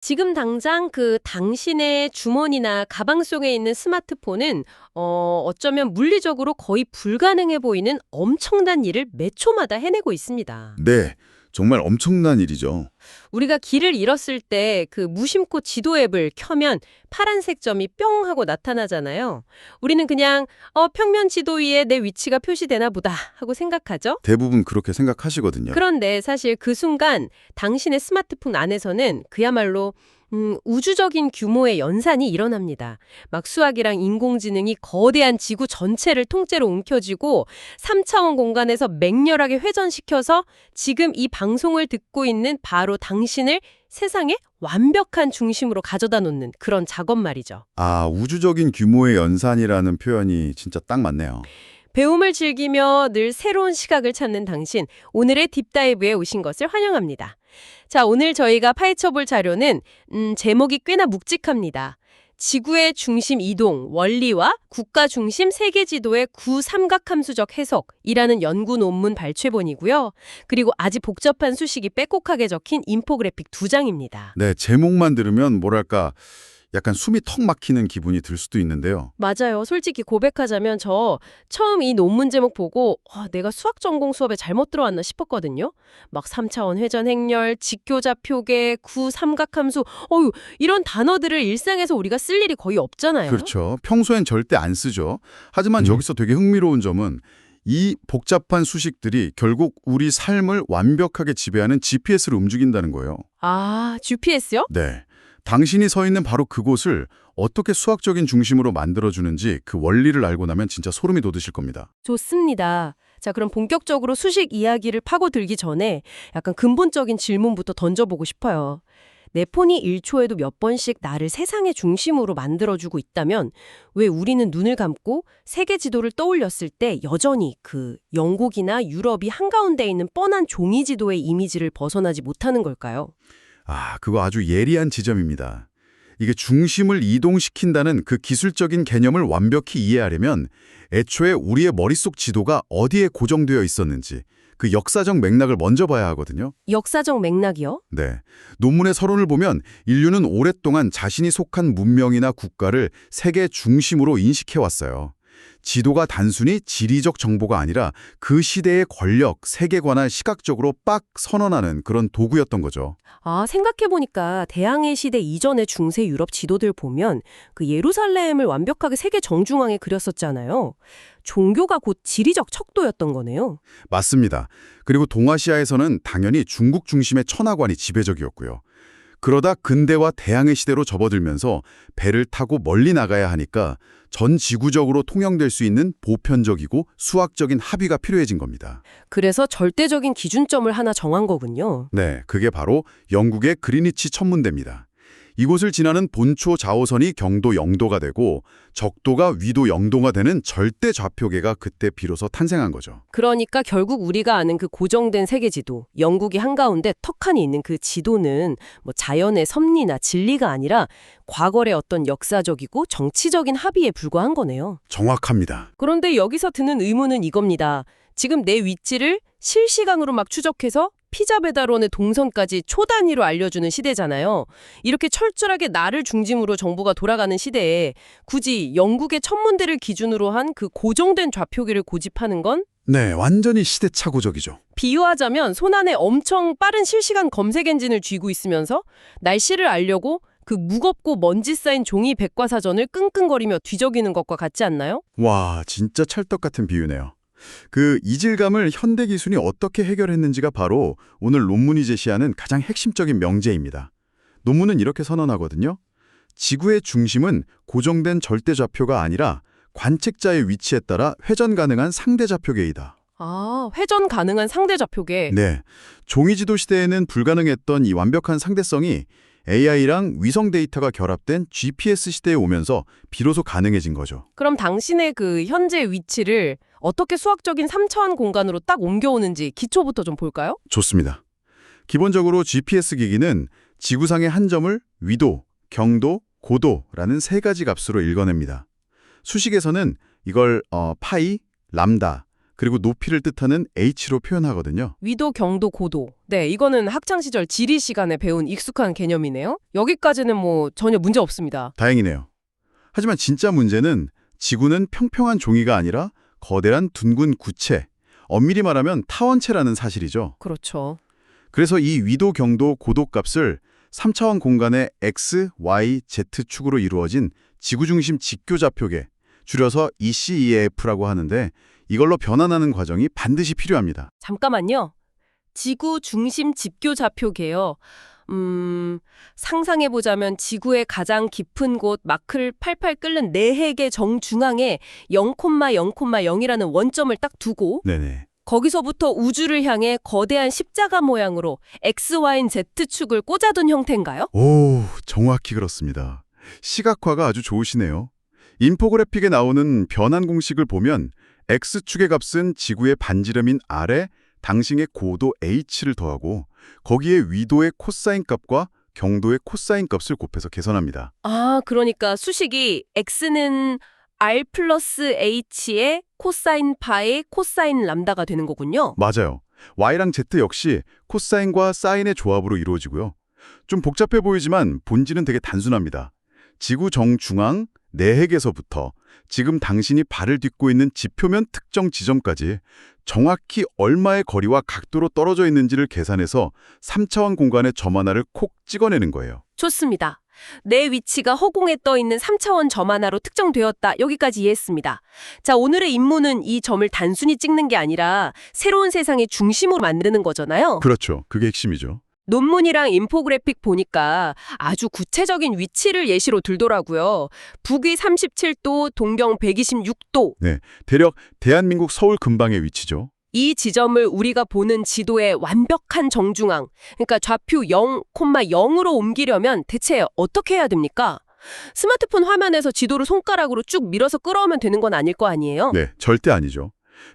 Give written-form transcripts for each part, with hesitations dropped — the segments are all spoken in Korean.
지금 당장 당신의 주머니나 가방 속에 있는 스마트폰은 어쩌면 물리적으로 거의 불가능해 보이는 엄청난 일을 몇 초마다 해내고 있습니다. 네, 정말 엄청난 일이죠. 우리가 길을 잃었을 때 무심코 지도 앱을 켜면 파란색 점이 뿅 하고 나타나잖아요. 우리는 그냥 평면 지도 위에 내 위치가 표시되나 보다 하고 생각하죠. 대부분 그렇게 생각하시거든요. 그런데 사실 그 순간 당신의 스마트폰 안에서는 그야말로 우주적인 규모의 연산이 일어납니다. 막 수학이랑 인공지능이 거대한 지구 전체를 통째로 움켜쥐고 3차원 공간에서 맹렬하게 회전시켜서 지금 이 방송을 듣고 있는 바로 당신을 세상의 완벽한 중심으로 가져다 놓는 그런 작업 말이죠. 아, 우주적인 규모의 연산이라는 표현이 진짜 딱 맞네요. 배움을 즐기며 늘 새로운 시각을 찾는 당신, 오늘의 딥다이브에 오신 것을 환영합니다. 자, 오늘 저희가 파헤쳐볼 자료는 제목이 꽤나 묵직합니다. 지구의 중심 이동, 원리와 국가 중심 세계 지도의 구삼각함수적 해석이라는 연구 논문 발췌본이고요. 그리고 아주 복잡한 수식이 빼곡하게 적힌 인포그래픽 2장입니다. 네, 제목만 들으면 뭐랄까 약간 숨이 턱 막히는 기분이 들 수도 있는데요. 맞아요. 솔직히 고백하자면 저 처음 이 논문 제목 보고 내가 수학 전공 수업에 잘못 들어왔나 싶었거든요. 막 3차원 회전 행렬, 직교좌표계, 구삼각함수, 이런 단어들을 일상에서 우리가 쓸 일이 거의 없잖아요. 그렇죠. 평소엔 절대 안 쓰죠. 하지만 여기서 되게 흥미로운 점은 이 복잡한 수식들이 결국 우리 삶을 완벽하게 지배하는 GPS를 움직인다는 거예요. 아, GPS요? 네. 당신이 서 있는 바로 그곳을 어떻게 수학적인 중심으로 만들어주는지 그 원리를 알고 나면 진짜 소름이 돋으실 겁니다. 좋습니다. 자, 그럼 본격적으로 수식 이야기를 파고들기 전에 약간 근본적인 질문부터 던져보고 싶어요. 내 폰이 1초에도 몇 번씩 나를 세상의 중심으로 만들어주고 있다면 왜 우리는 눈을 감고 세계 지도를 떠올렸을 때 여전히 영국이나 유럽이 한가운데 있는 뻔한 종이 지도의 이미지를 벗어나지 못하는 걸까요? 아, 그거 아주 예리한 지점입니다. 이게 중심을 이동시킨다는 그 기술적인 개념을 완벽히 이해하려면 애초에 우리의 머릿속 지도가 어디에 고정되어 있었는지 그 역사적 맥락을 먼저 봐야 하거든요. 역사적 맥락이요? 네. 논문의 서론을 보면 인류는 오랫동안 자신이 속한 문명이나 국가를 세계 중심으로 인식해왔어요. 지도가 단순히 지리적 정보가 아니라 그 시대의 권력, 세계관을 시각적으로 빡 선언하는 그런 도구였던 거죠. 아, 생각해보니까 대항해 시대 이전의 중세 유럽 지도들 보면 예루살렘을 완벽하게 세계 정중앙에 그렸었잖아요. 종교가 곧 지리적 척도였던 거네요. 맞습니다. 그리고 동아시아에서는 당연히 중국 중심의 천하관이 지배적이었고요. 그러다 근대와 대항해 시대로 접어들면서 배를 타고 멀리 나가야 하니까 전 지구적으로 통용될 수 있는 보편적이고 수학적인 합의가 필요해진 겁니다. 그래서 절대적인 기준점을 하나 정한 거군요. 네, 그게 바로 영국의 그리니치 천문대입니다. 이곳을 지나는 본초 좌우선이 경도 0도가 되고 적도가 위도 0도가 되는 절대 좌표계가 그때 비로소 탄생한 거죠. 그러니까 결국 우리가 아는 고정된 세계 지도, 영국이 한가운데 턱하니 있는 그 지도는 자연의 섭리나 진리가 아니라 과거의 어떤 역사적이고 정치적인 합의에 불과한 거네요. 정확합니다. 그런데 여기서 드는 의문은 이겁니다. 지금 내 위치를 실시간으로 막 추적해서 피자 배달원의 동선까지 초 단위로 알려주는 시대잖아요. 이렇게 철저하게 나를 중심으로 정보가 돌아가는 시대에 굳이 영국의 천문대를 기준으로 한 고정된 좌표계를 고집하는 건 네, 완전히 시대착오적이죠. 비유하자면 손안에 엄청 빠른 실시간 검색 엔진을 쥐고 있으면서 날씨를 알려고 무겁고 먼지 쌓인 종이 백과사전을 끙끙거리며 뒤적이는 것과 같지 않나요? 와, 진짜 찰떡 같은 비유네요. 그 이질감을 현대 기술이 어떻게 해결했는지가 바로 오늘 논문이 제시하는 가장 핵심적인 명제입니다. 논문은 이렇게 선언하거든요. 지구의 중심은 고정된 절대 좌표가 아니라 관측자의 위치에 따라 회전 가능한 상대 좌표계이다. 아, 회전 가능한 상대 좌표계. 네, 종이지도 시대에는 불가능했던 이 완벽한 상대성이 AI랑 위성 데이터가 결합된 GPS 시대에 오면서 비로소 가능해진 거죠. 그럼 당신의 현재 위치를 어떻게 수학적인 3차원 공간으로 딱 옮겨오는지 기초부터 좀 볼까요? 좋습니다. 기본적으로 GPS 기기는 지구상의 한 점을 위도, 경도, 고도라는 세 가지 값으로 읽어냅니다. 수식에서는 이걸 파이, 람다, 그리고 높이를 뜻하는 h로 표현하거든요. 위도, 경도, 고도. 네, 이거는 학창시절 지리 시간에 배운 익숙한 개념이네요. 여기까지는 뭐 전혀 문제 없습니다. 다행이네요. 하지만 진짜 문제는 지구는 평평한 종이가 아니라 거대한 둥근 구체, 엄밀히 말하면 타원체라는 사실이죠. 그렇죠. 그래서 이 위도, 경도, 고도 값을 3차원 공간의 x, y, z축으로 이루어진 지구 중심 직교좌표계, 줄여서 ECEF라고 하는데 이걸로 변환하는 과정이 반드시 필요합니다. 잠깐만요. 지구 중심 집교좌표계요. 상상해보자면 지구의 가장 깊은 곳 마크를 팔팔 끓는 내핵의 정중앙에 0,0,0이라는 원점을 딱 두고 네네. 거기서부터 우주를 향해 거대한 십자가 모양으로 X, Y, Z축을 꽂아둔 형태인가요? 오, 정확히 그렇습니다. 시각화가 아주 좋으시네요. 인포그래픽에 나오는 변환 공식을 보면 X축의 값은 지구의 반지름인 R에 당신의 고도 H를 더하고 거기에 위도의 코사인 값과 경도의 코사인 값을 곱해서 계산합니다. 아, 그러니까 수식이 X는 R 플러스 H의 코사인 파의 코사인 람다가 되는 거군요. 맞아요. Y랑 Z 역시 코사인과 사인의 조합으로 이루어지고요. 좀 복잡해 보이지만 본질은 되게 단순합니다. 지구 정중앙 내핵에서부터 지금 당신이 발을 딛고 있는 지표면 특정 지점까지 정확히 얼마의 거리와 각도로 떨어져 있는지를 계산해서 3차원 공간의 점 하나를 콕 찍어내는 거예요. 좋습니다. 내 위치가 허공에 떠 있는 3차원 점 하나로 특정되었다. 여기까지 이해했습니다. 자, 오늘의 임무는 이 점을 단순히 찍는 게 아니라 새로운 세상의 중심으로 만드는 거잖아요. 그렇죠. 그게 핵심이죠. 논문이랑 인포그래픽 보니까 아주 구체적인 위치를 예시로 들더라고요. 북위 37도, 동경 126도. 네, 대략 대한민국 서울 근방의 위치죠. 이 지점을 우리가 보는 지도의 완벽한 정중앙, 그러니까 좌표 0,0으로 옮기려면 대체 어떻게 해야 됩니까? 스마트폰 화면에서 지도를 손가락으로 쭉 밀어서 끌어오면 되는 건 아닐 거 아니에요? 네, 절대 아니죠.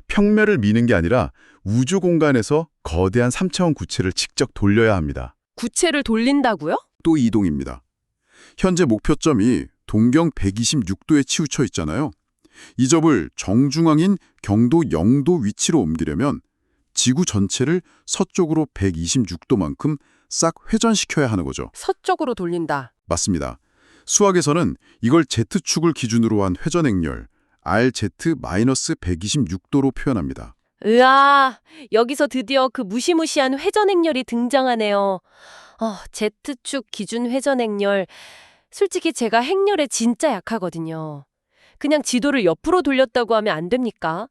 평면을 미는 게 아니라 우주 공간에서 거대한 3차원 구체를 직접 돌려야 합니다. 구체를 돌린다고요? 또 이동입니다. 현재 목표점이 동경 126도에 치우쳐 있잖아요. 이 점을 정중앙인 경도 0도 위치로 옮기려면 지구 전체를 서쪽으로 126도만큼 싹 회전시켜야 하는 거죠. 서쪽으로 돌린다. 맞습니다. 수학에서는 이걸 Z축을 기준으로 한 회전 행렬 RZ-126도로 표현합니다. 으아, 여기서 드디어 그 무시무시한 회전 행렬이 등장하네요. Z축 기준 회전 행렬. 솔직히 제가 행렬에 진짜 약하거든요. 그냥 지도를 옆으로 돌렸다고 하면 안 됩니까?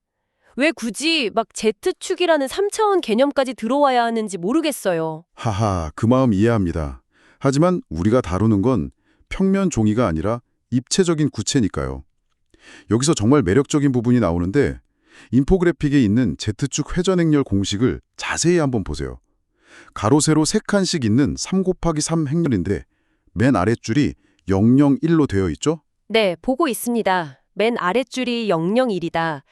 왜 굳이 막 Z축이라는 3차원 개념까지 들어와야 하는지 모르겠어요. 하하, 그 마음 이해합니다. 하지만 우리가 다루는 건 평면 종이가 아니라 입체적인 구체니까요. 여기서 정말 매력적인 부분이 나오는데 인포그래픽에 있는 Z축 회전 행렬 공식을 자세히 한번 보세요. 가로 세로 3칸씩 있는 3 곱하기 3 행렬인데 맨 아랫줄이 001로 되어 있죠? 네, 보고 있습니다. 맨 아랫줄이 001이다.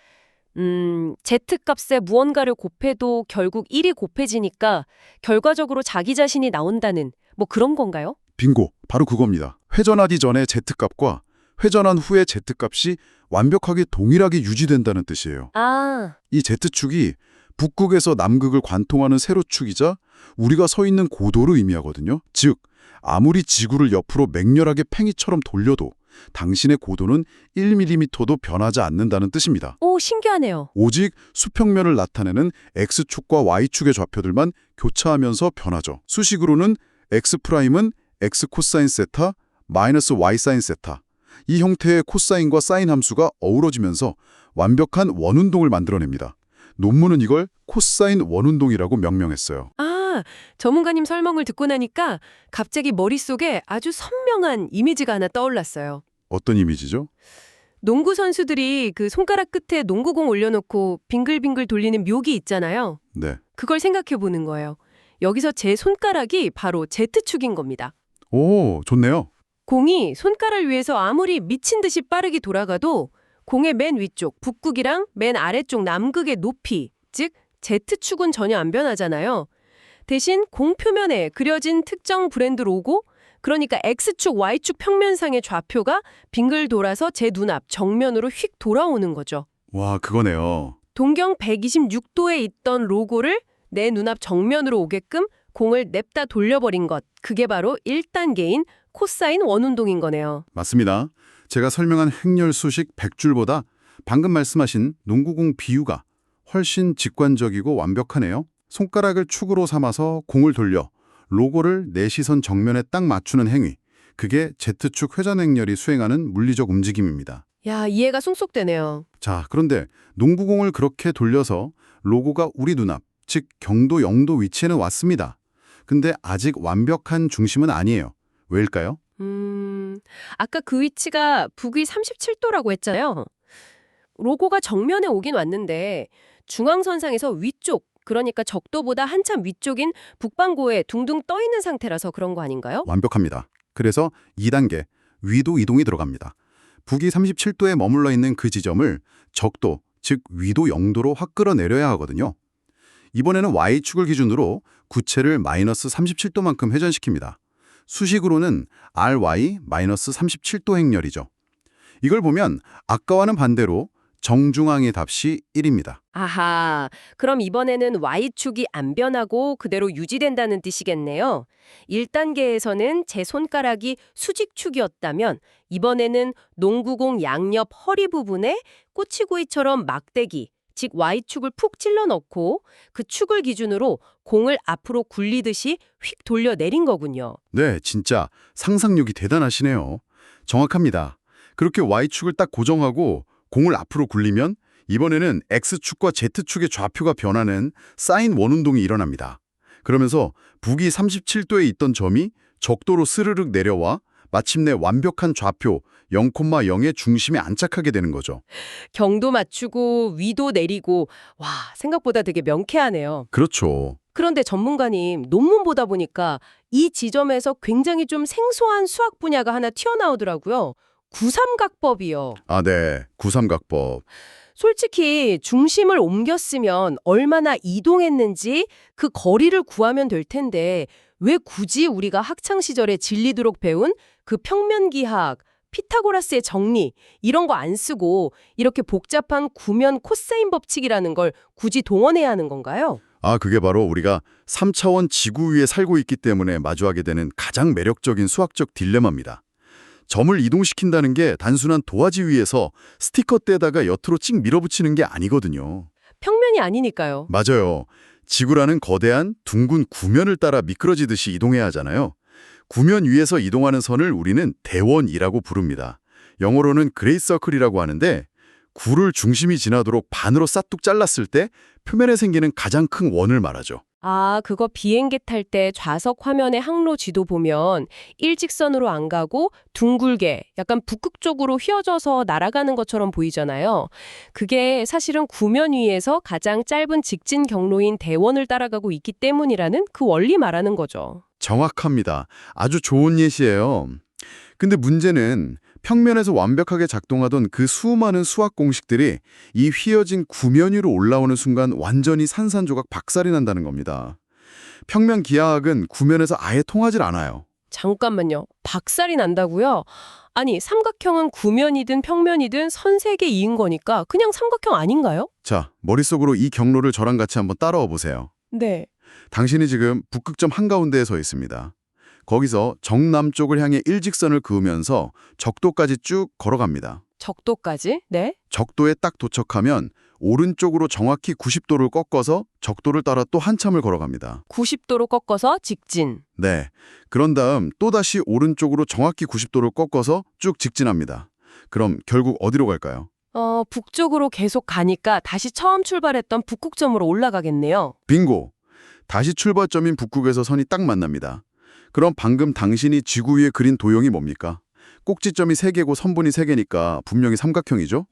Z값에 무언가를 곱해도 결국 1이 곱해지니까 결과적으로 자기 자신이 나온다는 뭐 그런 건가요? 빙고, 바로 그겁니다. 회전하기 전에 Z값과 회전한 후에 Z값이 완벽하게 동일하게 유지된다는 뜻이에요. 아, 이 Z축이 북극에서 남극을 관통하는 세로축이자 우리가 서 있는 고도를 의미하거든요. 즉, 아무리 지구를 옆으로 맹렬하게 팽이처럼 돌려도 당신의 고도는 1mm도 변하지 않는다는 뜻입니다. 오, 신기하네요. 오직 수평면을 나타내는 X축과 Y축의 좌표들만 교차하면서 변하죠. 수식으로는 X'은 X 코사인 세타 마이너스 Y 사인 세타. 이 형태의 코사인과 사인 함수가 어우러지면서 완벽한 원운동을 만들어냅니다. 논문은 이걸 코사인 원운동이라고 명명했어요. 아, 전문가님 설명을 듣고 나니까 갑자기 머릿속에 아주 선명한 이미지가 하나 떠올랐어요. 어떤 이미지죠? 농구 선수들이 그 손가락 끝에 농구공 올려놓고 빙글빙글 돌리는 묘기 있잖아요. 네. 그걸 생각해 보는 거예요. 여기서 제 손가락이 바로 Z축인 겁니다. 오, 좋네요. 공이 손가락 위에서 아무리 미친 듯이 빠르게 돌아가도 공의 맨 위쪽 북극이랑 맨 아래쪽 남극의 높이, 즉 Z축은 전혀 안 변하잖아요. 대신 공 표면에 그려진 특정 브랜드 로고, 그러니까 X축, Y축 평면상의 좌표가 빙글 돌아서 제 눈앞 정면으로 휙 돌아오는 거죠. 와, 그거네요. 동경 126도에 있던 로고를 내 눈앞 정면으로 오게끔 공을 냅다 돌려버린 것. 그게 바로 1단계인 코사인 원운동인 거네요. 맞습니다. 제가 설명한 행렬 수식 100줄보다 방금 말씀하신 농구공 비유가 훨씬 직관적이고 완벽하네요. 손가락을 축으로 삼아서 공을 돌려 로고를 내 시선 정면에 딱 맞추는 행위. 그게 Z축 회전 행렬이 수행하는 물리적 움직임입니다. 야, 이해가 쏙쏙되네요. 자, 그런데 농구공을 그렇게 돌려서 로고가 우리 눈앞, 즉 경도 0도 위치에는 왔습니다. 근데 아직 완벽한 중심은 아니에요. 왜일까요? 아까 그 위치가 북위 37도라고 했잖아요. 로고가 정면에 오긴 왔는데 중앙선상에서 위쪽, 그러니까 적도보다 한참 위쪽인 북반고에 둥둥 떠 있는 상태라서 그런 거 아닌가요? 완벽합니다. 그래서 2단계, 위도 이동이 들어갑니다. 북위 37도에 머물러 있는 그 지점을 적도, 즉 위도 0도로 확 끌어내려야 하거든요. 이번에는 Y축을 기준으로 구체를 마이너스 37도만큼 회전시킵니다. 수식으로는 RY 마이너스 37도 행렬이죠. 이걸 보면 아까와는 반대로 정중앙의 답시 1입니다. 아하, 그럼 이번에는 Y축이 안 변하고 그대로 유지된다는 뜻이겠네요. 1단계에서는 제 손가락이 수직축이었다면 이번에는 농구공 양옆 허리 부분에 꼬치구이처럼 막대기, 즉 Y축을 푹 찔러 넣고 그 축을 기준으로 공을 앞으로 굴리듯이 휙 돌려 내린 거군요. 네, 진짜 상상력이 대단하시네요. 정확합니다. 그렇게 Y축을 딱 고정하고 공을 앞으로 굴리면 이번에는 X축과 Z축의 좌표가 변하는 사인 원운동이 일어납니다. 그러면서 북위 37도에 있던 점이 적도로 스르륵 내려와 마침내 완벽한 좌표 0,0의 중심에 안착하게 되는 거죠. 경도 맞추고 위도 내리고 와, 생각보다 되게 명쾌하네요. 그렇죠. 그런데 전문가님, 논문 보다 보니까 이 지점에서 굉장히 좀 생소한 수학 분야가 하나 튀어나오더라고요. 구삼각법이요. 아, 네. 구삼각법. 솔직히 중심을 옮겼으면 얼마나 이동했는지 그 거리를 구하면 될 텐데 왜 굳이 우리가 학창시절에 질리도록 배운 그 평면기하학, 피타고라스의 정리 이런 거 안 쓰고 이렇게 복잡한 구면 코사인 법칙이라는 걸 굳이 동원해야 하는 건가요? 아, 그게 바로 우리가 3차원 지구 위에 살고 있기 때문에 마주하게 되는 가장 매력적인 수학적 딜레마입니다. 점을 이동시킨다는 게 단순한 도화지 위에서 스티커 떼다가 옆으로 찍 밀어붙이는 게 아니거든요. 평면이 아니니까요. 맞아요. 지구라는 거대한 둥근 구면을 따라 미끄러지듯이 이동해야 하잖아요. 구면 위에서 이동하는 선을 우리는 대원이라고 부릅니다. 영어로는 그레이 서클이라고 하는데 구를 중심이 지나도록 반으로 싹둑 잘랐을 때 표면에 생기는 가장 큰 원을 말하죠. 아, 그거 비행기 탈 때 좌석 화면에 항로 지도 보면 일직선으로 안 가고 둥글게 약간 북극 쪽으로 휘어져서 날아가는 것처럼 보이잖아요. 그게 사실은 구면 위에서 가장 짧은 직진 경로인 대원을 따라가고 있기 때문이라는 그 원리 말하는 거죠. 정확합니다. 아주 좋은 예시예요. 근데 문제는 평면에서 완벽하게 작동하던 그 수많은 수학 공식들이 이 휘어진 구면 위로 올라오는 순간 완전히 산산조각 박살이 난다는 겁니다. 평면 기하학은 구면에서 아예 통하질 않아요. 잠깐만요. 박살이 난다고요? 아니, 삼각형은 구면이든 평면이든 선색의 이인 거니까 그냥 삼각형 아닌가요? 자, 머릿속으로 이 경로를 저랑 같이 한번 따라와 보세요. 네. 당신이 지금 북극점 한가운데에 서 있습니다. 거기서 정남쪽을 향해 일직선을 그으면서 적도까지 쭉 걸어갑니다. 적도까지? 네. 적도에 딱 도착하면 오른쪽으로 정확히 90도를 꺾어서 적도를 따라 또 한참을 걸어갑니다. 90도로 꺾어서 직진. 네. 그런 다음 또다시 오른쪽으로 정확히 90도를 꺾어서 쭉 직진합니다. 그럼 결국 어디로 갈까요? 북쪽으로 계속 가니까 다시 처음 출발했던 북극점으로 올라가겠네요. 빙고! 다시 출발점인 북극에서 선이 딱 만납니다. 그럼 방금 당신이 지구 위에 그린 도형이 뭡니까? 꼭지점이 3개고 선분이 3개니까 분명히 삼각형이죠?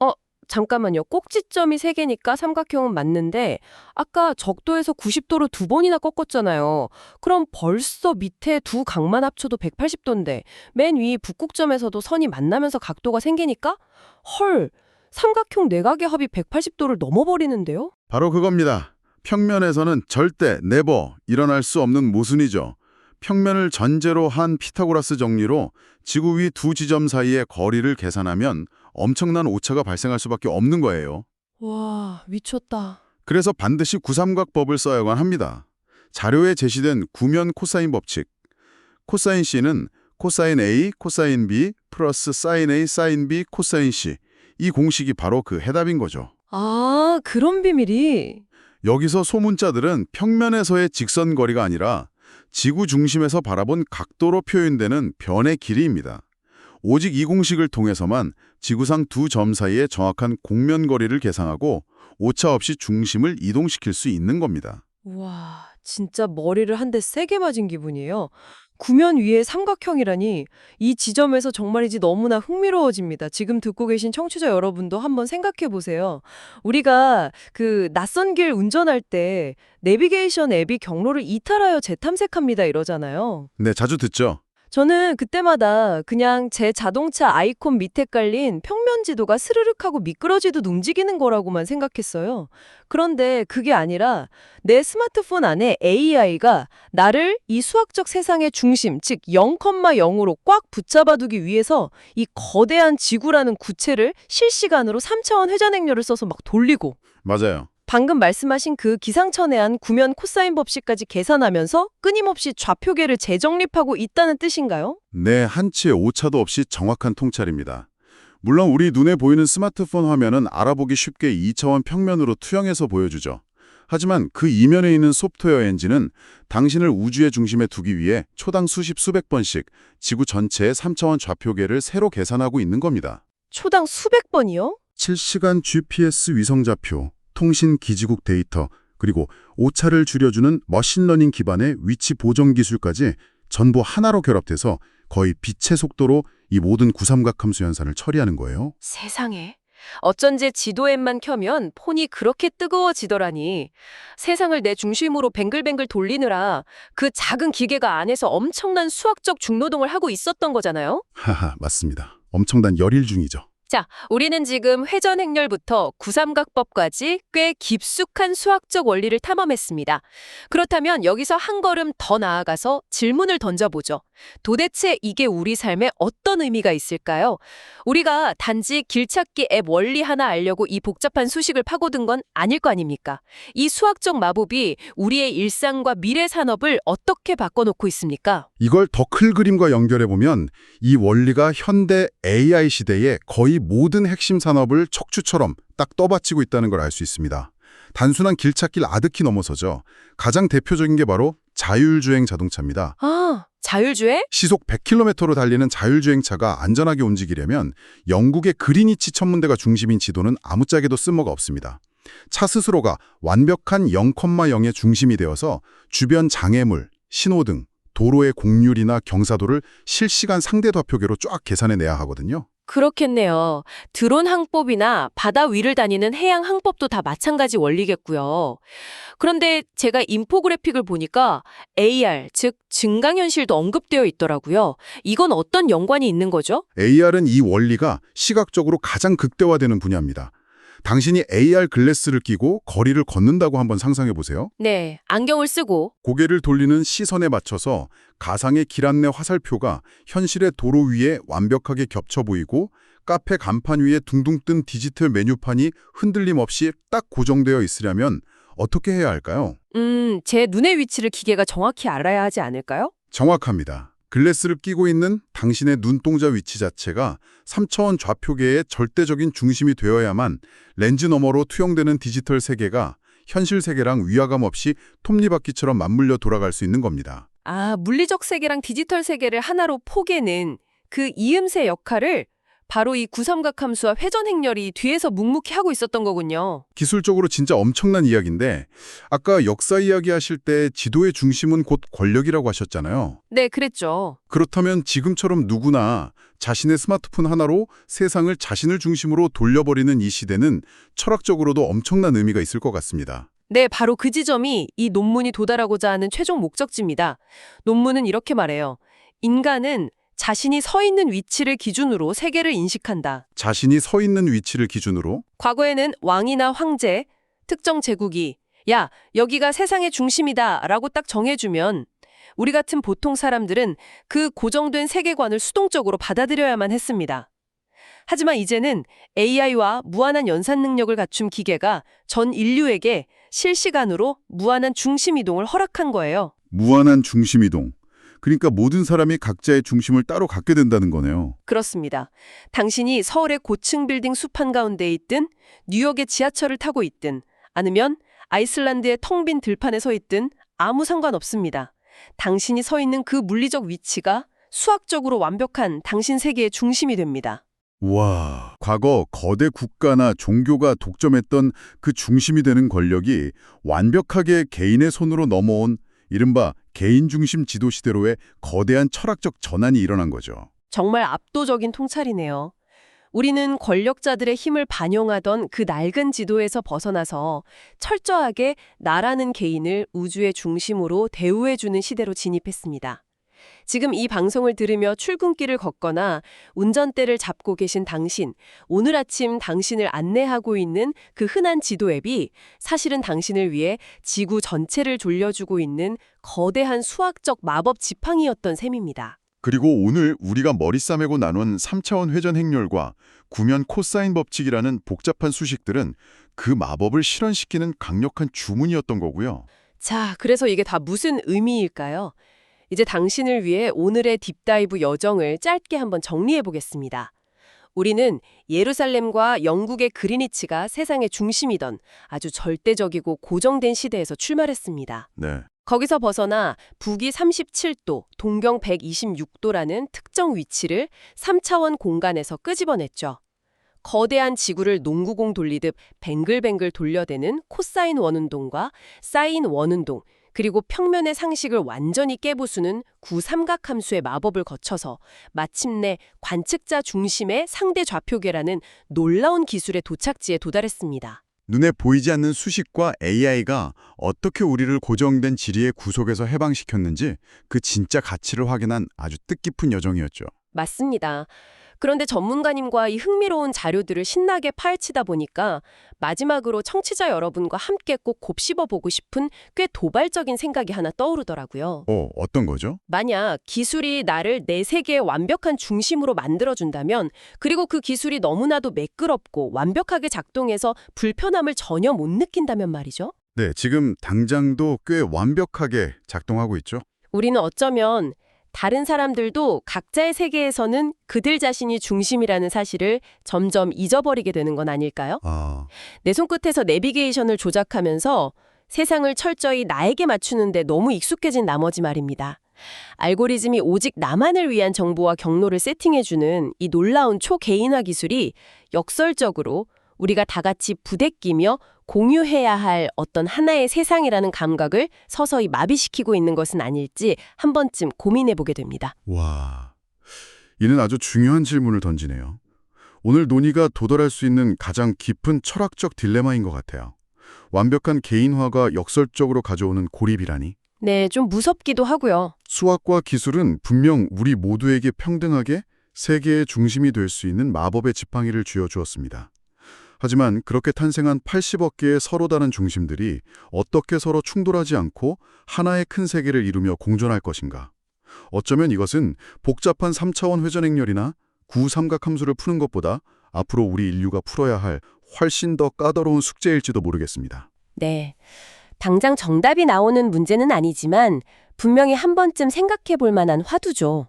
잠깐만요. 꼭지점이 3개니까 삼각형은 맞는데 아까 적도에서 90도로 2번이나 꺾었잖아요. 그럼 벌써 밑에 두 각만 합쳐도 180도인데 맨 위 북극점에서도 선이 만나면서 각도가 생기니까 헐, 삼각형 내각의 합이 180도를 넘어버리는데요? 바로 그겁니다. 평면에서는 절대 네버 일어날 수 없는 모순이죠. 평면을 전제로 한 피타고라스 정리로 지구 위 두 지점 사이의 거리를 계산하면 엄청난 오차가 발생할 수밖에 없는 거예요. 와, 미쳤다. 그래서 반드시 구삼각법을 써야만 합니다. 자료에 제시된 구면 코사인 법칙. 코사인 C는 코사인 A, 코사인 B 플러스 사인 A, 사인 B, 코사인 C. 이 공식이 바로 그 해답인 거죠. 아, 그런 비밀이. 여기서 소문자들은 평면에서의 직선 거리가 아니라 지구 중심에서 바라본 각도로 표현되는 변의 길이입니다. 오직 이 공식을 통해서만 지구상 두 점 사이의 정확한 공면 거리를 계산하고 오차 없이 중심을 이동시킬 수 있는 겁니다. 와, 진짜 머리를 한 대 세게 맞은 기분이에요. 구면 위에 삼각형이라니 이 지점에서 정말이지 너무나 흥미로워집니다. 지금 듣고 계신 청취자 여러분도 한번 생각해 보세요. 우리가 그 낯선 길 운전할 때 내비게이션 앱이 경로를 이탈하여 재탐색합니다 이러잖아요. 네, 자주 듣죠? 저는 그때마다 그냥 제 자동차 아이콘 밑에 깔린 평면 지도가 스르륵하고 미끄러지듯 움직이는 거라고만 생각했어요. 그런데 그게 아니라 내 스마트폰 안에 AI가 나를 이 수학적 세상의 중심, 즉 0,0으로 꽉 붙잡아두기 위해서 이 거대한 지구라는 구체를 실시간으로 3차원 회전 행렬을 써서 막 돌리고 맞아요. 방금 말씀하신 그 기상천외한 구면 코사인 법칙까지 계산하면서 끊임없이 좌표계를 재정립하고 있다는 뜻인가요? 네, 한치의 오차도 없이 정확한 통찰입니다. 물론 우리 눈에 보이는 스마트폰 화면은 알아보기 쉽게 2차원 평면으로 투영해서 보여주죠. 하지만 그 이면에 있는 소프트웨어 엔진은 당신을 우주의 중심에 두기 위해 초당 수십 수백 번씩 지구 전체의 3차원 좌표계를 새로 계산하고 있는 겁니다. 초당 수백 번이요? 실시간 GPS 위성 좌표, 통신 기지국 데이터, 그리고 오차를 줄여주는 머신러닝 기반의 위치 보정 기술까지 전부 하나로 결합돼서 거의 빛의 속도로 이 모든 구삼각 함수 연산을 처리하는 거예요. 세상에. 어쩐지 지도 앱만 켜면 폰이 그렇게 뜨거워지더라니. 세상을 내 중심으로 뱅글뱅글 돌리느라 그 작은 기계가 안에서 엄청난 수학적 중노동을 하고 있었던 거잖아요. 하하, 맞습니다. 엄청난 열일 중이죠. 자, 우리는 지금 회전 행렬부터 구삼각법까지 꽤 깊숙한 수학적 원리를 탐험했습니다. 그렇다면 여기서 한 걸음 더 나아가서 질문을 던져보죠. 도대체 이게 우리 삶에 어떤 의미가 있을까요? 우리가 단지 길찾기 앱 원리 하나 알려고 이 복잡한 수식을 파고든 건 아닐 거 아닙니까? 이 수학적 마법이 우리의 일상과 미래 산업을 어떻게 바꿔놓고 있습니까? 이걸 더 큰 그림과 연결해보면 이 원리가 현대 AI 시대의 거의 모든 핵심 산업을 척추처럼 딱 떠받치고 있다는 걸 알 수 있습니다. 단순한 길찾기를 아득히 넘어서죠. 가장 대표적인 게 바로 자율주행 자동차입니다. 아, 자율주행? 시속 100km로 달리는 자율주행차가 안전하게 움직이려면 영국의 그리니치 천문대가 중심인 지도는 아무짝에도 쓸모가 없습니다. 차 스스로가 완벽한 0,0의 중심이 되어서 주변 장애물, 신호등, 도로의 곡률이나 경사도를 실시간 상대 좌표계로 쫙 계산해내야 하거든요. 그렇겠네요. 드론 항법이나 바다 위를 다니는 해양 항법도 다 마찬가지 원리겠고요. 그런데 제가 인포그래픽을 보니까 AR, 즉 증강현실도 언급되어 있더라고요. 이건 어떤 연관이 있는 거죠? AR은 이 원리가 시각적으로 가장 극대화되는 분야입니다. 당신이 AR 글래스를 끼고 거리를 걷는다고 한번 상상해 보세요. 네, 안경을 쓰고. 고개를 돌리는 시선에 맞춰서 가상의 길 안내 화살표가 현실의 도로 위에 완벽하게 겹쳐 보이고 카페 간판 위에 둥둥 뜬 디지털 메뉴판이 흔들림 없이 딱 고정되어 있으려면 어떻게 해야 할까요? 제 눈의 위치를 기계가 정확히 알아야 하지 않을까요? 정확합니다. 글래스를 끼고 있는 당신의 눈동자 위치 자체가 3차원 좌표계의 절대적인 중심이 되어야만 렌즈 너머로 투영되는 디지털 세계가 현실 세계랑 위화감 없이 톱니바퀴처럼 맞물려 돌아갈 수 있는 겁니다. 아, 물리적 세계랑 디지털 세계를 하나로 포개는 그 이음새 역할을 바로 이 구삼각 함수와 회전 행렬이 뒤에서 묵묵히 하고 있었던 거군요. 기술적으로 진짜 엄청난 이야기인데 아까 역사 이야기 하실 때 지도의 중심은 곧 권력이라고 하셨잖아요. 네, 그랬죠. 그렇다면 지금처럼 누구나 자신의 스마트폰 하나로 세상을 자신을 중심으로 돌려버리는 이 시대는 철학적으로도 엄청난 의미가 있을 것 같습니다. 네, 바로 그 지점이 이 논문이 도달하고자 하는 최종 목적지입니다. 논문은 이렇게 말해요. 인간은 자신이 서 있는 위치를 기준으로 세계를 인식한다. 자신이 서 있는 위치를 기준으로 과거에는 왕이나 황제, 특정 제국이 야, 여기가 세상의 중심이다 라고 딱 정해주면 우리 같은 보통 사람들은 그 고정된 세계관을 수동적으로 받아들여야만 했습니다. 하지만 이제는 AI와 무한한 연산 능력을 갖춘 기계가 전 인류에게 실시간으로 무한한 중심 이동을 허락한 거예요. 무한한 중심 이동. 그러니까 모든 사람이 각자의 중심을 따로 갖게 된다는 거네요. 그렇습니다. 당신이 서울의 고층 빌딩 숲 한가운데에 있든 뉴욕의 지하철을 타고 있든 아니면 아이슬란드의 텅 빈 들판에 서 있든 아무 상관없습니다. 당신이 서 있는 그 물리적 위치가 수학적으로 완벽한 당신 세계의 중심이 됩니다. 와, 과거 거대 국가나 종교가 독점했던 그 중심이 되는 권력이 완벽하게 개인의 손으로 넘어온 이른바 개인 중심 지도 시대로의 거대한 철학적 전환이 일어난 거죠. 정말 압도적인 통찰이네요. 우리는 권력자들의 힘을 반영하던 그 낡은 지도에서 벗어나서 철저하게 나라는 개인을 우주의 중심으로 대우해주는 시대로 진입했습니다. 지금 이 방송을 들으며 출근길을 걷거나 운전대를 잡고 계신 당신, 오늘 아침 당신을 안내하고 있는 그 흔한 지도 앱이 사실은 당신을 위해 지구 전체를 돌려주고 있는 거대한 수학적 마법 지팡이였던 셈입니다. 그리고 오늘 우리가 머리 싸매고 나눈 3차원 회전 행렬과 구면 코사인 법칙이라는 복잡한 수식들은 그 마법을 실현시키는 강력한 주문이었던 거고요. 자, 그래서 이게 다 무슨 의미일까요? 이제 당신을 위해 오늘의 딥다이브 여정을 짧게 한번 정리해 보겠습니다. 우리는 예루살렘과 영국의 그리니치가 세상의 중심이던 아주 절대적이고 고정된 시대에서 출발했습니다. 네. 거기서 벗어나 북위 37도, 동경 126도라는 특정 위치를 3차원 공간에서 끄집어냈죠. 거대한 지구를 농구공 돌리듯 뱅글뱅글 돌려대는 코사인 원운동과 사인 원운동, 그리고 평면의 상식을 완전히 깨부수는 구삼각함수의 마법을 거쳐서 마침내 관측자 중심의 상대 좌표계라는 놀라운 기술의 도착지에 도달했습니다. 눈에 보이지 않는 수식과 AI가 어떻게 우리를 고정된 지리의 구속에서 해방시켰는지 그 진짜 가치를 확인한 아주 뜻깊은 여정이었죠. 맞습니다. 그런데 전문가님과 이 흥미로운 자료들을 신나게 파헤치다 보니까 마지막으로 청취자 여러분과 함께 꼭 곱씹어보고 싶은 꽤 도발적인 생각이 하나 떠오르더라고요. 어떤 거죠? 만약 기술이 나를 내 세계의 완벽한 중심으로 만들어준다면, 그리고 그 기술이 너무나도 매끄럽고 완벽하게 작동해서 불편함을 전혀 못 느낀다면 말이죠. 네, 지금 당장도 꽤 완벽하게 작동하고 있죠. 우리는 어쩌면 다른 사람들도 각자의 세계에서는 그들 자신이 중심이라는 사실을 점점 잊어버리게 되는 건 아닐까요? 내 손끝에서 내비게이션을 조작하면서 세상을 철저히 나에게 맞추는데 너무 익숙해진 나머지 말입니다. 알고리즘이 오직 나만을 위한 정보와 경로를 세팅해주는 이 놀라운 초개인화 기술이 역설적으로 우리가 다 같이 부대끼며 공유해야 할 어떤 하나의 세상이라는 감각을 서서히 마비시키고 있는 것은 아닐지 한 번쯤 고민해보게 됩니다. 와, 이는 아주 중요한 질문을 던지네요. 오늘 논의가 도달할 수 있는 가장 깊은 철학적 딜레마인 것 같아요. 완벽한 개인화가 역설적으로 가져오는 고립이라니. 네, 좀 무섭기도 하고요. 수학과 기술은 분명 우리 모두에게 평등하게 세계의 중심이 될 수 있는 마법의 지팡이를 쥐어주었습니다. 하지만 그렇게 탄생한 80억 개의 서로 다른 중심들이 어떻게 서로 충돌하지 않고 하나의 큰 세계를 이루며 공존할 것인가? 어쩌면 이것은 복잡한 3차원 회전 행렬이나 구삼각함수를 푸는 것보다 앞으로 우리 인류가 풀어야 할 훨씬 더 까다로운 숙제일지도 모르겠습니다. 네, 당장 정답이 나오는 문제는 아니지만 분명히 한 번쯤 생각해 볼 만한 화두죠.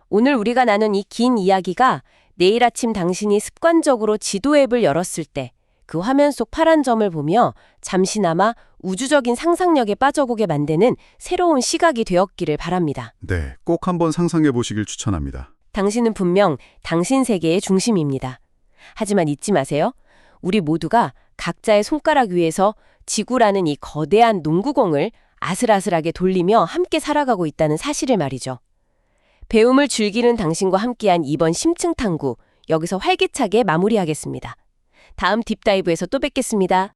오늘 우리가 나눈 이 긴 이야기가 내일 아침 당신이 습관적으로 지도 앱을 열었을 때 그 화면 속 파란 점을 보며 잠시나마 우주적인 상상력에 빠져보게 만드는 새로운 시각이 되었기를 바랍니다. 네, 꼭 한번 상상해 보시길 추천합니다. 당신은 분명 당신 세계의 중심입니다. 하지만 잊지 마세요. 우리 모두가 각자의 손가락 위에서 지구라는 이 거대한 농구공을 아슬아슬하게 돌리며 함께 살아가고 있다는 사실을 말이죠. 배움을 즐기는 당신과 함께한 이번 심층 탐구, 여기서 활기차게 마무리하겠습니다. 다음 딥다이브에서 또 뵙겠습니다.